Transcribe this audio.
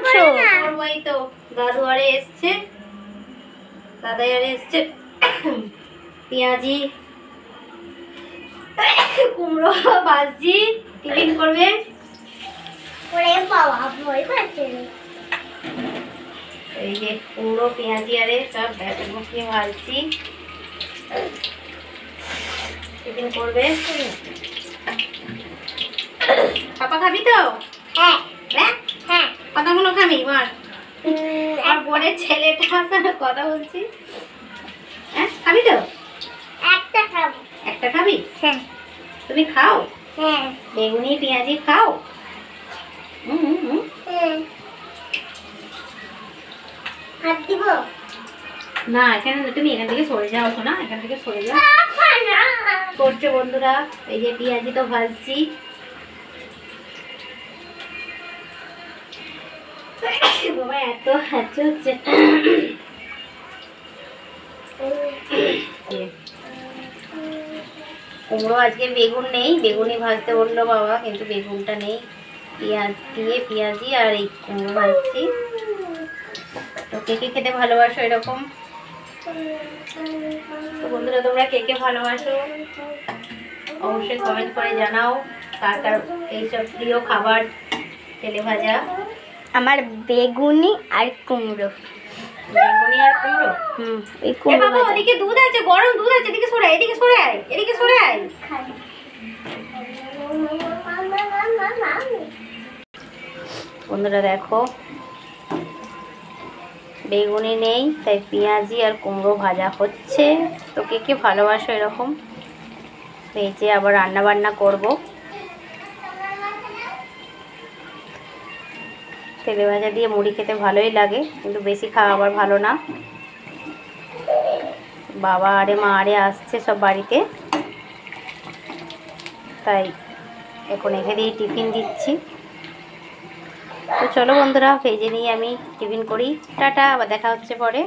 করছো? ওই তো দাদু আরে এসছে, দাদাই আরে এসছে। পেঁয়াজি কুমড়ো ভাজি টিফিন করবে। এই যে কুমড়ো পেঁয়াজি আরে সব ব্যাসন মশলিয়ে ভাজছি, টিফিন করবে। পাপা খাবি তো? হ্যাঁ হ্যাঁ হ্যাঁ। কথাগুলো খাবি বল। আমার বোনের ছেলেটা কথা বলছি। হ্যাঁ খাবি তো? একটা খাবো। একটা খাবি? হ্যাঁ তুমি খাও হ্যাঁ বেগুনি পেঁয়াজি খাও। হাত দিব না এখানে তুমি এখান থেকে সরে যাও শোনা, এখান থেকে সরে যাও। করছে বন্ধুরা, এই যে পেঁয়াজি তো ভাজছি। বাবা এত হাঁচি হচ্ছে। কুমড়ো আজকে বেগুন নেই, বেগুনি ভাজতে বললো বাবা, কিন্তু বেগুনটা নেই। পেঁয়াজ দিয়ে পেঁয়াজি আর এই কুমড়ো ভাজছি। তো কে কে খেতে ভালোবাসো এরকম? তো বন্ধুরা তোমরা কে কে ভালোবাসো অবশ্যই কমেন্ট করে জানাও। কার কার এইসব প্রিয় খাবার তেলে ভাজা? আমার বেগুনি আর কুমড়ো। বেগুনি আর কুমড়ো। এই কুমড়ো বাবা ওদিকে দুধ আছে, গরম দুধ আছে, এদিকে সরে আয়, এদিকে সরে আয়, এদিকে সরে আয়। বন্ধুরা দেখো বেগুনি নেই, তাই পেঁয়াজি আর কুমড়ো ভাজা হচ্ছে। তো কে কে ভালোবাসো এরকম? এই যে আবার রান্না বান্না করব। তেলে ভাজা দিয়ে মুড়ি খেতে ভালোই লাগে, কিন্তু বেশি খাওয়া আবার ভালো না। বাবা আরে মা আরে আসছে সব বাড়িতে, তাই এখন এখানে দিয়ে টিফিন দিচ্ছি। তো চলো বন্ধুরা ভেজে নিয়ে আমি টিফিন করি। টাটা, আবার দেখা হচ্ছে পরে।